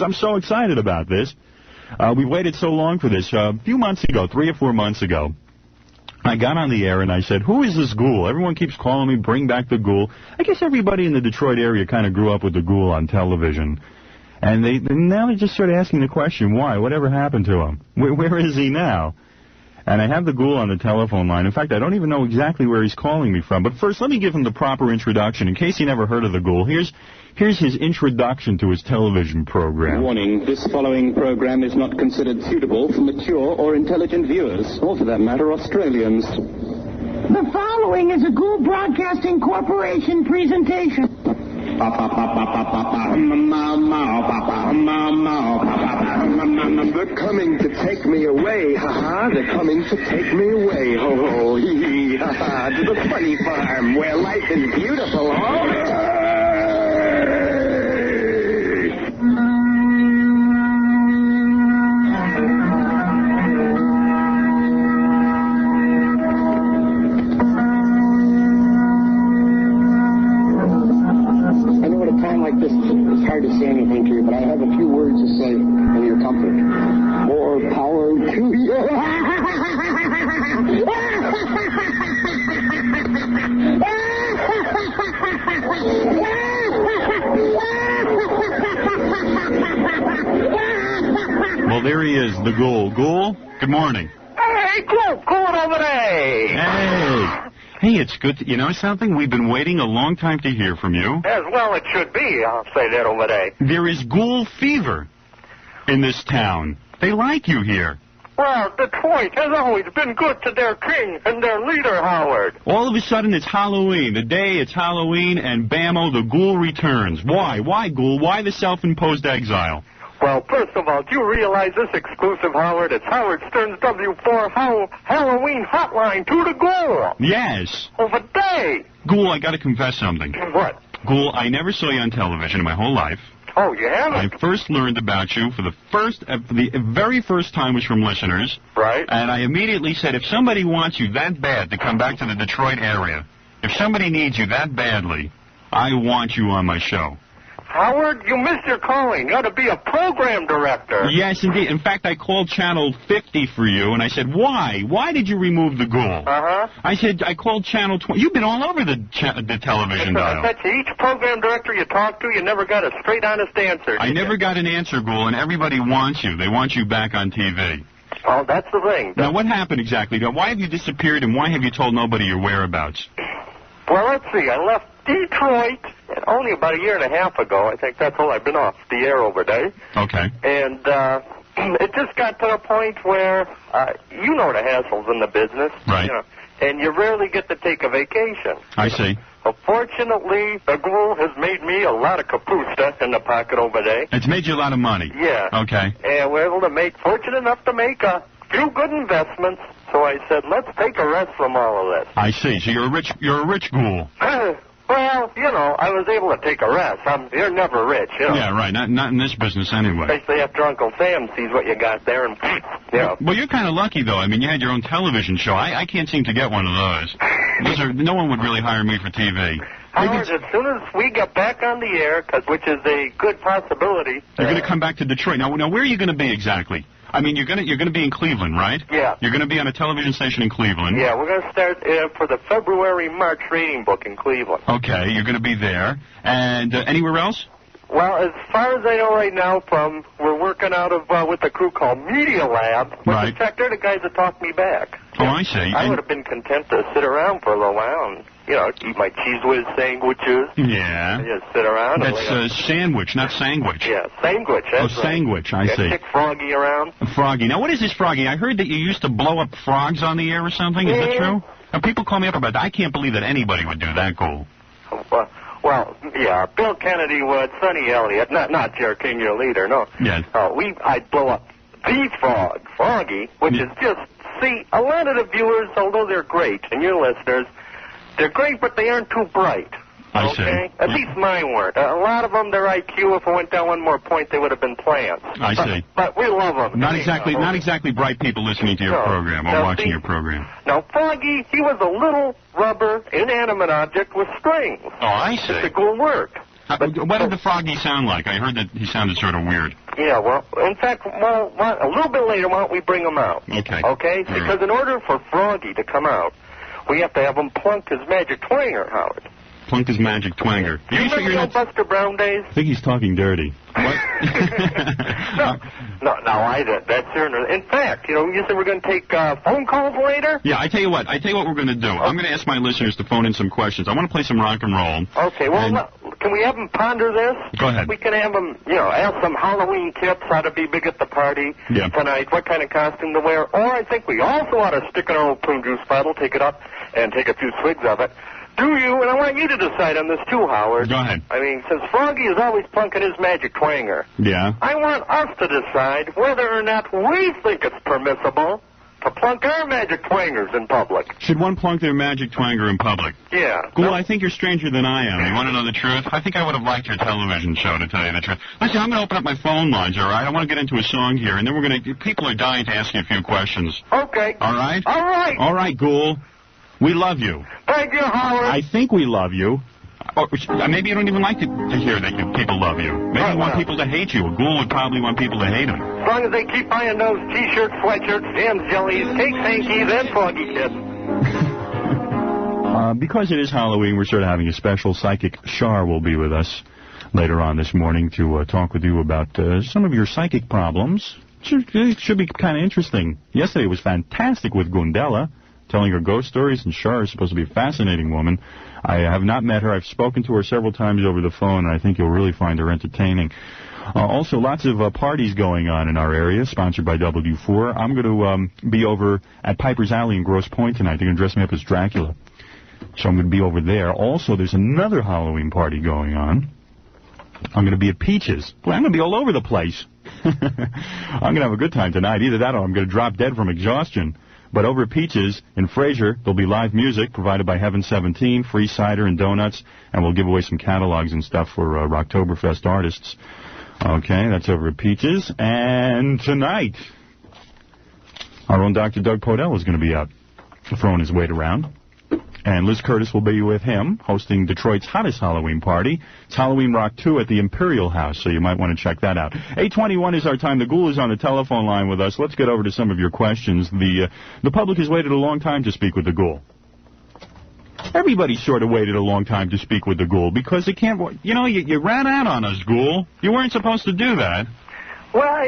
I'm so excited about this. We waited so long for this. A few months ago, 3 or 4 months ago, I got on the air and I said, who is this ghoul? Everyone keeps calling me, bring back the ghoul. I guess everybody in the Detroit area kind of grew up with the ghoul on television. And now they just started asking the question, why? Whatever happened to him? Where is he now? And I have the ghoul on the telephone line. In fact, I don't even know exactly where he's calling me from. But first, let me give him the proper introduction. In case he never heard of the ghoul, here's his introduction to his television program. Warning, this following program is not considered suitable for mature or intelligent viewers, or for that matter, Australians. The following is a Ghoul Broadcasting Corporation presentation. They're coming to take me away, ha-ha. They're coming to take me away, ho-ho, hee-hee, ha-ha. To the funny farm where life is beautiful, huh? It's hard to say anything to you, but I have a few words to say in your comfort. More power to you. Well, there he is, the ghoul. Ghoul, good morning. Hey, Ghoul, over there. Hey. Hey, it's good. You know something? We've been waiting a long time to hear from you. As well it should be, I'll say that over there. There is ghoul fever in this town. They like you here. Well, Detroit has always been good to their king and their leader, Howard. All of a sudden, it's Halloween. The day it's Halloween, and bammo, the ghoul returns. Why? Why, ghoul? Why the self-imposed exile? Well, first of all, do you realize this exclusive, Howard? It's Howard Stern's W4 Halloween hotline to the ghoul. Yes. Over day. Ghoul, I got to confess something. What? Ghoul, I never saw you on television in my whole life. Oh, you haven't? I first learned about you for the very first time was from listeners. Right. And I immediately said, if somebody wants you that bad to come back to the Detroit area, if somebody needs you that badly, I want you on my show. Howard, you missed your calling. You ought to be a program director. Yes, indeed. In fact, I called Channel 50 for you, and I said, why? Why did you remove the ghoul? Uh-huh. I said, I called Channel 20. You've been all over the television dial. I bet you, each program director you talked to, you never got a straight, honest answer. I never got an answer, Ghoul, and everybody wants you. They want you back on TV. Oh, that's the thing. Now, what happened exactly? Why have you disappeared, and why have you told nobody your whereabouts? Well, let's see. I left Detroit only about a year and a half ago. I think that's all I've been off the air over there. Okay. And it just got to the point where you know the hassles in the business. Right. You know, and you rarely get to take a vacation. I see. Well, fortunately, the ghoul has made me a lot of kapusta in the pocket over there. It's made you a lot of money. Yeah. Okay. And we're able to fortunate enough to make a few good investments. So I said, let's take a rest from all of this. I see. So you're a rich ghoul. Well, you know, I was able to take a rest. You're never rich, you know. Yeah, right. Not in this business anyway. Especially after Uncle Sam sees what you got there and, you know. Well, you're kind of lucky, though. I mean, you had your own television show. I can't seem to get one of those. No one would really hire me for TV. Howard, as soon as we get back on the air, which is a good possibility. You're going to come back to Detroit. Now, where are you going to be exactly? I mean, you're going to be in Cleveland, right? Yeah. You're going to be on a television station in Cleveland. Yeah, we're going to start for the February-March reading book in Cleveland. Okay, you're going to be there. And anywhere else? Well, as far as I know right now, we're working out of with a crew called Media Lab. Right. They're the guys that talked me back. Oh, I see. I would have been content to sit around for a little while and, you know, eat my cheese whiz sandwiches. Yeah. And just sit around. That's sandwich, not sandwich. Yeah, sandwich. That's right. Sandwich, I see. Kick Froggy around. Froggy. Now, what is this Froggy? I heard that you used to blow up frogs on the air or something. Is that true? Now, people call me up about that. I can't believe that anybody would do that, Cole. Well, yeah, Bill Kennedy would, Sonny Elliott, not Jerry King, your leader, no. Yes. I'd blow up the Froggy, which is just, see, a lot of the viewers, although they're great, and your listeners, they're great, but they aren't too bright. I see. see. At least mine weren't. A lot of them, their IQ, if it went down one more point, they would have been plants. I see. But we love them. Not exactly bright people listening to your program or watching your program. Now, Froggy, he was a little rubber, inanimate object with strings. Oh, I see. It's a cool work. What did the Froggy sound like? I heard that he sounded sort of weird. Yeah, well, in fact, a little bit later, why don't we bring him out? Okay. Okay? Because in order for Froggy to come out, we have to have him plunk his magic twanger, Howard. Plunk his magic twanger. Do you remember the Buster Brown days? I think he's talking dirty. What? No, that's certain. In fact, you said we're going to take phone calls later? Yeah, I tell you what we're going to do. I'm going to ask my listeners to phone in some questions. I want to play some rock and roll. Okay, well, can we have them ponder this? Go ahead. We can have them, ask some Halloween tips, how to be big at the party tonight, what kind of costume to wear. Or I think we also ought to stick in our old prune juice bottle, take it up, and take a few swigs of it. Do you? And I want you to decide on this too, Howard. Go ahead. I mean, since Froggy is always plunking his magic twanger, I want us to decide whether or not we think it's permissible to plunk our magic twangers in public. Should one plunk their magic twanger in public? Yeah. Well, I think you're stranger than I am. You want to know the truth? I think I would have liked your television show, to tell you the truth. Listen, I'm going to open up my phone lines, all right? I want to get into a song here, and then people are dying to ask you a few questions. Okay. All right? All right. All right, Ghoul. We love you. Thank you, Howard. I think we love you. Or maybe you don't even like to hear that people love you. Maybe you want people to hate you. A Ghoul would probably want people to hate him. As long as they keep buying those T-shirts, sweatshirts, jam jellies, cakes, hankies, and Froggy Kids. Because it is Halloween, we're sort of having a special. Psychic Shar will be with us later on this morning to talk with you about some of your psychic problems. It should be kind of interesting. Yesterday was fantastic with Gundela, telling her ghost stories, and Shar is supposed to be a fascinating woman. I have not met her. I've spoken to her several times over the phone, and I think you'll really find her entertaining. Also, lots of parties going on in our area, sponsored by W4. I'm going to be over at Piper's Alley in Grosse Pointe tonight. They're going to dress me up as Dracula. So I'm going to be over there. Also, there's another Halloween party going on. I'm going to be at Peaches. Boy, I'm going to be all over the place. I'm going to have a good time tonight. Either that or I'm going to drop dead from exhaustion. But over at Peaches in Fraser, there'll be live music provided by Heaven 17, free cider and donuts, and we'll give away some catalogs and stuff for Rocktoberfest artists. Okay, that's over at Peaches. And tonight, our own Dr. Doug Podell is going to be out throwing his weight around. And Liz Curtis will be with him, hosting Detroit's hottest Halloween party. It's Halloween Rock 2 at the Imperial House, so you might want to check that out. 8:21 is our time. The Ghoul is on the telephone line with us. Let's get over to some of your questions. The public has waited a long time to speak with the Ghoul. Everybody sort of waited a long time to speak with the Ghoul because they can't... you ran out on us, Ghoul. You weren't supposed to do that. Well,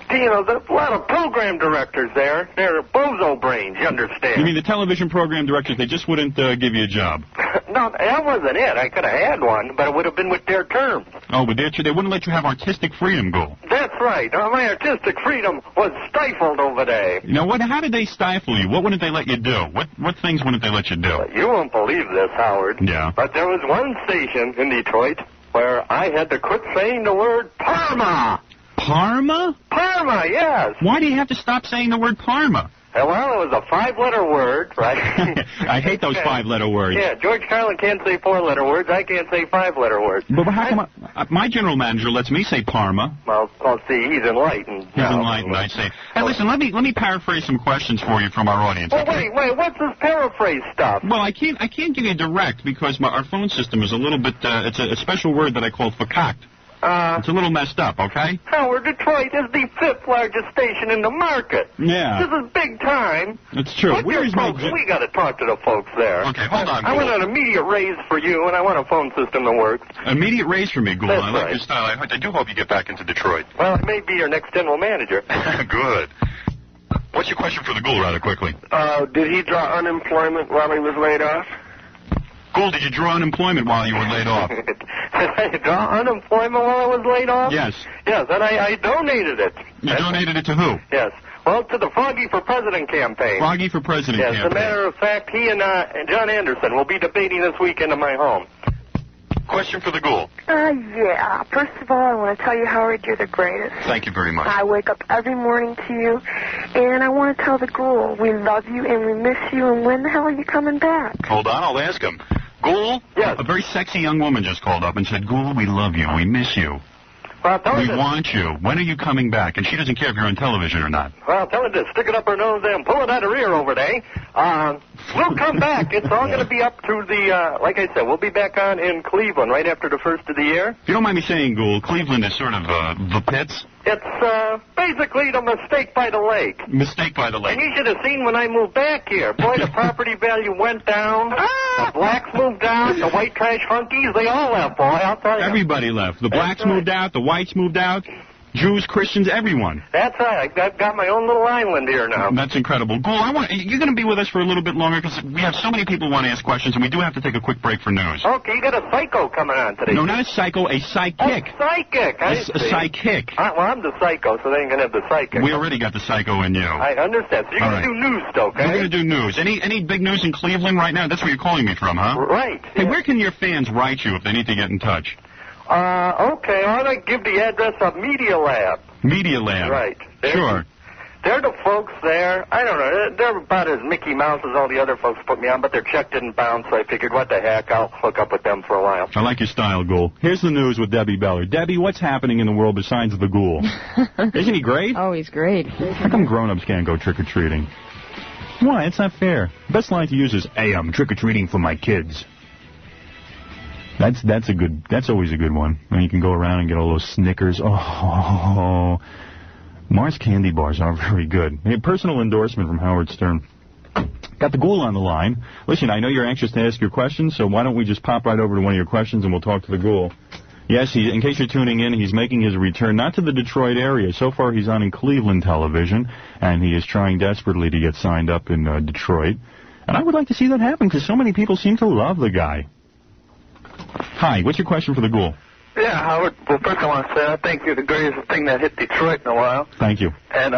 there's a lot of program directors there. They're bozo brains, you understand. You mean the television program directors, they just wouldn't give you a job? No, that wasn't it. I could have had one, but it would have been with their terms. Oh, but they wouldn't let you have artistic freedom, Ghoul. That's right. My artistic freedom was stifled over there. How did they stifle you? What wouldn't they let you do? What things wouldn't they let you do? You won't believe this, Howard. Yeah. But there was one station in Detroit where I had to quit saying the word Parma. Parma? Parma, yes. Why do you have to stop saying the word Parma? Well, it was a 5-letter word, right? I hate those 5-letter words. Yeah, George Carlin can't say 4-letter words. I can't say 5-letter words. But how come my general manager lets me say Parma? Well, see, he's enlightened. He's enlightened, I say. Hey, listen, let me paraphrase some questions for you from our audience. Well, wait, what's this paraphrase stuff? Well, I can't give you direct because our phone system is a little bit, it's a special word that I call fakakt. It's a little messed up, okay? Howard, Detroit is the 5th largest station in the market. Yeah. This is big time. It's true. We got to talk to the folks there. Okay, hold on, I want an immediate raise for you, and I want a phone system that works. Immediate raise for me, Ghoul. That's I like right. your style. I do hope you get back into Detroit. Well, I may be your next general manager. Good. What's your question for the Ghoul, rather quickly? Did he draw unemployment while he was laid off? Ghoul, did you draw unemployment while you were laid off? Did I draw unemployment while I was laid off? Yes. Yes, and I donated it. You donated it to who? Yes. Well, to the Froggy for President campaign. Froggy for President campaign. Yes, as a matter of fact, he and John Anderson will be debating this weekend in my home. Question for the Ghoul. Yeah. First of all, I want to tell you, Howard, you're the greatest. Thank you very much. I wake up every morning to you, and I want to tell the Ghoul we love you and we miss you, and when the hell are you coming back? Hold on, I'll ask him. Ghoul? Yes. A very sexy young woman just called up and said, Ghoul, we love you, we miss you. Well, tell We her want you. When are you coming back? And she doesn't care if you're on television or not. Well, tell her to stick it up her nose and pull it out her ear over there. We'll come back. It's all going to be up through the, like I said, we'll be back on in Cleveland right after the first of the year. If you don't mind me saying, Gould, Cleveland is sort of the pits. It's basically the mistake by the lake. Mistake by the lake. And you should have seen when I moved back here. Boy, the property value went down. The blacks moved out. The white trash hunkies, they all left, boy. I'll tell you. Everybody left. The blacks moved out. The whites moved out. Jews, Christians, everyone. That's right. I've got my own little island here now. That's incredible. Gould, you're going to be with us for a little bit longer because we have so many people who want to ask questions, and we do have to take a quick break for news. Okay, you got a psycho coming on today. No, not a psycho, a psychic. Oh, psychic. A psychic. Well, I'm the psycho, so they ain't going to have the psychic. We already got the psycho in you. I understand. So you're going to do news, okay? We're going to do news. Any big news in Cleveland right now? That's where you're calling me from, huh? Right. Hey, where can your fans write you if they need to get in touch? Okay, I want to give the address of Media Lab. Media Lab. Right. Sure. They're the folks there. I don't know. They're about as Mickey Mouse as all the other folks put me on, but their check didn't bounce, so I figured, what the heck, I'll hook up with them for a while. I like your style, Gould. Here's the news with Debbie Beller. Debbie, what's happening in the world besides the Ghoul? Isn't he great? Oh, he's great. How come grown-ups can't go trick-or-treating? Why? It's not fair. The best line to use is, hey, I'm trick-or-treating for my kids. That's always a good one. When you can go around and get all those Snickers. Oh, Mars candy bars are very good. A personal endorsement from Howard Stern. Got the Ghoul on the line. Listen, I know you're anxious to ask your questions, so why don't we just pop right over to one of your questions and we'll talk to the Ghoul. Yes, in case you're tuning in, he's making his return, not to the Detroit area. So far, he's on in Cleveland television, and he is trying desperately to get signed up in Detroit. And I would like to see that happen, because so many people seem to love the guy. Hi, what's your question for the Ghoul? Yeah, Howard. Well, first I want to say I think you're the greatest thing that hit Detroit in a while. Thank you. And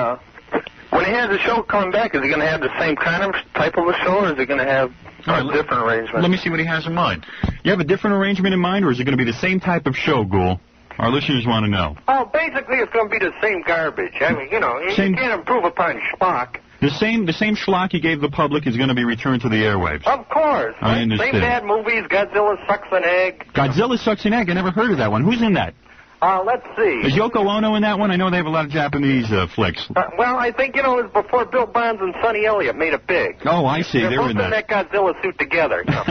when he has the show coming back, is he going to have the same kind of type of a show, or is he going to have a different arrangement? Let me see what he has in mind. You have a different arrangement in mind, or is it going to be the same type of show, Ghoul? Our listeners want to know. Oh, basically it's going to be the same garbage. I mean, you know, you can't improve upon schlock. The same schlock you gave the public is going to be returned to the airwaves. Of course. I understand. Same bad movies, Godzilla Sucks an Egg. Godzilla Sucks an Egg? I never heard of that one. Who's in that? Let's see. Is Yoko Ono in that one? I know they have a lot of Japanese flicks. Well, I think, it was before Bill Bonds and Sonny Elliott made it big. Oh, I see. They're both in that Godzilla suit together. You know.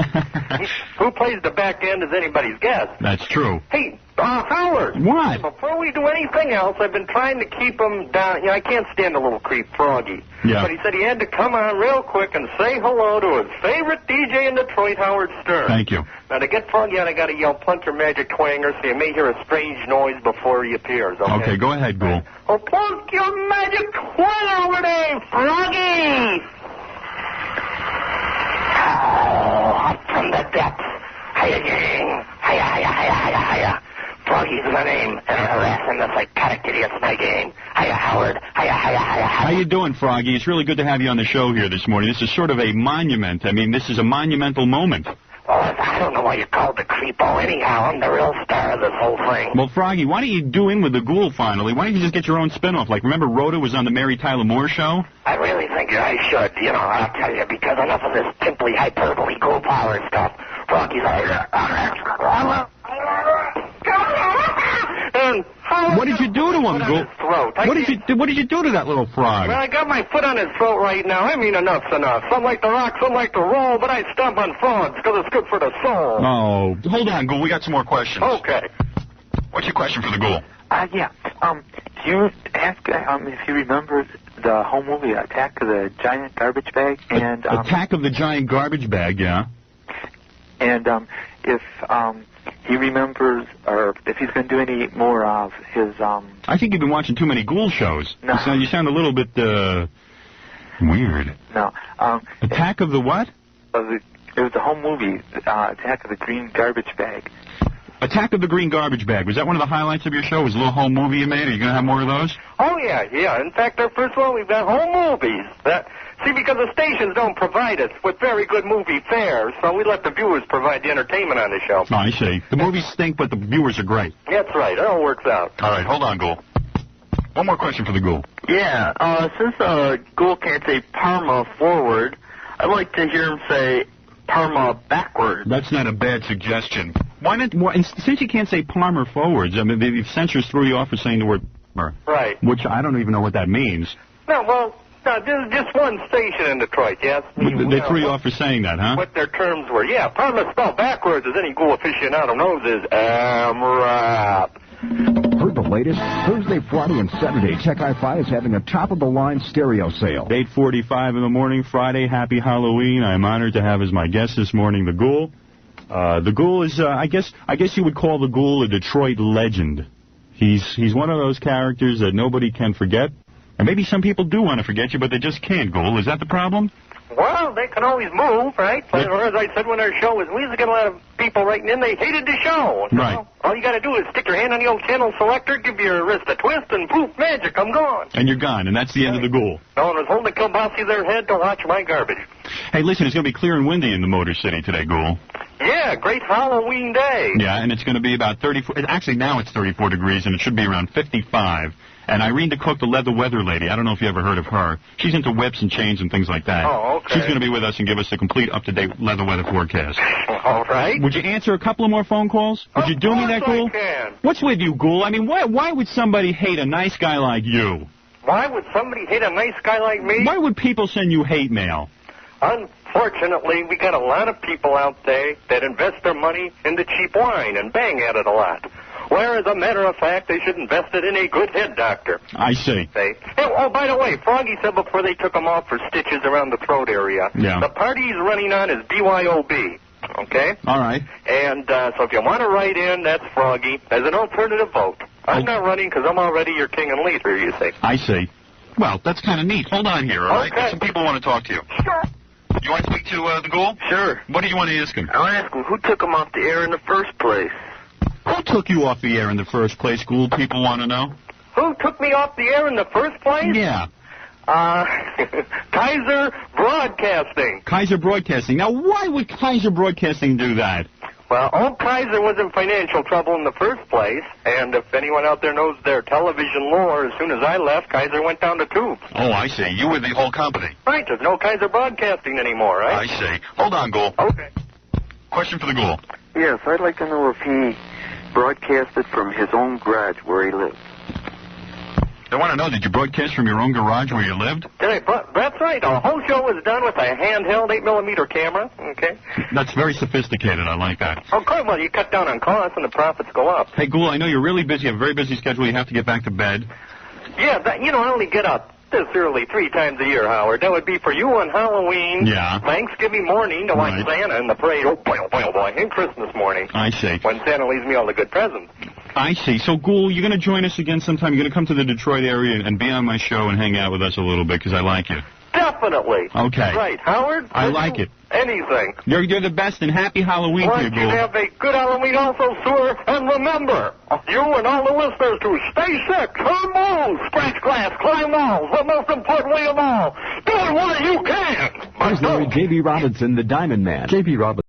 Who plays the back end is anybody's guess. That's true. Hey, Howard. What? Before we do anything else, I've been trying to keep him down. You know, I can't stand the little creep, Froggy. Yeah. But he said he had to come on real quick and say hello to his favorite DJ in Detroit, Howard Stern. Thank you. Now, to get Froggy on, I got to yell Plunker Magic Twanger, so you may hear a strange noise before he appears, okay? Okay, go ahead, Ghoul. Oh, plunk your magic twang over there, Froggy! Oh, up from the depths. Hiya, gang. Hiya, hiya, hiya, hiya, hiya. Froggy's my name, and I'm harassing the psychotic idiots my game. Hiya, Howard. Hiya, hiya, hiya, hiya. How you doing, Froggy? It's really good to have you on the show here this morning. This is sort of a monument. I mean, this is a monumental moment. Well, I don't know why you called the creepo anyhow. I'm the real star of this whole thing. Well, Froggy, why don't you do in with the Ghoul finally? Why don't you just get your own spin-off? Like, remember Rhoda was on the Mary Tyler Moore show? I really think I should. You know, I'll tell you, because enough of this simply hyperbole Ghoul power stuff. Froggy's what did you do to him, Ghoul? What did you do to that little frog? Well, I got my foot on his throat right now. I mean, enough's enough. Some like to rock, some like to roll, but I stomp on frogs because it's good for the soul. Oh, hold on, Ghoul. We got some more questions. Okay. What's your question for the Ghoul? Yeah. Do you ask if you remember the whole movie Attack of the Giant Garbage Bag? And Attack of the Giant Garbage Bag, yeah. And if he remembers, or if he's going to do any more of his... I think you've been watching too many Ghoul shows. No. You sound a little bit weird. No. Attack of the what? It was the whole movie, Attack of the Green Garbage Bag. Attack of the Green Garbage Bag. Was that one of the highlights of your show? Was a little home movie you made? Are you going to have more of those? Oh, yeah. In fact, our first one, we've got home movies. See, because the stations don't provide us with very good movie fares, so we let the viewers provide the entertainment on the show. Oh, I see. The movies stink, but the viewers are great. That's right. It all works out. All right, hold on, Ghoul. One more question for the Ghoul. Yeah, since Ghoul can't say Parma forward, I'd like to hear him say Parma backward. That's not a bad suggestion. Why not? Well, since you can't say Palmer forwards, I mean, the censors threw you off for saying the word Palmer. Right. Which I don't even know what that means. No, well, no, there's just one station in Detroit, yes? They threw you off for saying that, huh? What their terms were. Yeah, Palmer spelled backwards, as any ghoul aficionado knows, is AMRAP. Heard the latest? Thursday, Friday, and Saturday, Tech Hi-Fi is having a top-of-the-line stereo sale. 8:45 in the morning, Friday. Happy Halloween. I'm honored to have as my guest this morning the Ghoul. The Ghoul is, I guess you would call the Ghoul a Detroit legend. He's one of those characters that nobody can forget. And maybe some people do want to forget you, but they just can't, Ghoul. Is that the problem? Well, they can always move, right? But, or as I said when our show was, we used to get a lot of people writing in, they hated the show. So, right. All you got to do is stick your hand on the old channel selector, give your wrist a twist, and poof, magic, I'm gone. And you're gone, and that's the end of the Ghoul. No one was holding a kielbasa their head to watch my garbage. Hey, listen, it's going to be clear and windy in the Motor City today, Ghoul. Yeah, great Halloween day. Yeah, and it's going to be about 34. Actually, now it's 34 degrees, and it should be around 55. And Irene DeCook, the leather weather lady, I don't know if you ever heard of her. She's into whips and chains and things like that. Oh, okay. She's going to be with us and give us a complete up-to-date leather weather forecast. All right. Would you answer a couple of more phone calls? Would you do me that, Ghoul? I can. What's with you, Ghoul? I mean, why would somebody hate a nice guy like you? Why would somebody hate a nice guy like me? Why would people send you hate mail? Unfortunately, we got a lot of people out there that invest their money into cheap wine and bang at it a lot. Where, as a matter of fact, they should invest it in a good head doctor. I see. Hey, oh, by the way, Froggy said before they took him off for stitches around the throat area, the party he's running on is BYOB, okay? All right. And so if you want to write in, that's Froggy, as an alternative vote. I'm not running because I'm already your king and leader, you see. I see. Well, that's kind of neat. Hold on here, all right? Okay. Some people want to talk to you. Sure. You want to speak to the Ghoul? Sure. What do you want to ask him? I want to ask him who took him off the air in the first place. Who took you off the air in the first place, Ghoul? People want to know. Who took me off the air in the first place? Yeah. Kaiser Broadcasting. Kaiser Broadcasting. Now, why would Kaiser Broadcasting do that? Well, old Kaiser was in financial trouble in the first place, and if anyone out there knows their television lore, as soon as I left, Kaiser went down the tubes. Oh, I see. You were the whole company. Right, there's no Kaiser Broadcasting anymore, right? I see. Hold on, Ghoul. Okay. Question for the Ghoul. Yes, I'd like to know if he broadcasted from his own garage where he lived. I want to know, did you broadcast from your own garage where you lived? That's right. The whole show was done with a handheld 8mm camera, okay? That's very sophisticated. I like that. Oh, good. Well, you cut down on costs and the profits go up. Hey, Ghoul, I know you're really busy. You have a very busy schedule. You have to get back to bed. Yeah, I only get up this early 3 times a year, Howard. That would be for you on Halloween, Thanksgiving morning to watch Santa and the parade, oh boy, and Christmas morning. I see. When Santa leaves me all the good presents. I see. So, Ghoul, you're going to join us again sometime? You're going to come to the Detroit area and be on my show and hang out with us a little bit because I like you. Definitely. Okay. Right. Howard? I like it. Anything. You're the best, and happy Halloween to you, Ghoul. You have a good Halloween also, sir. And remember, you and all the listeners to stay sick, turn moles, scratch glass, climb walls, but most importantly of all, do it while you can. Here's Larry J.B. Robinson, the Diamond Man. J.B. Robinson.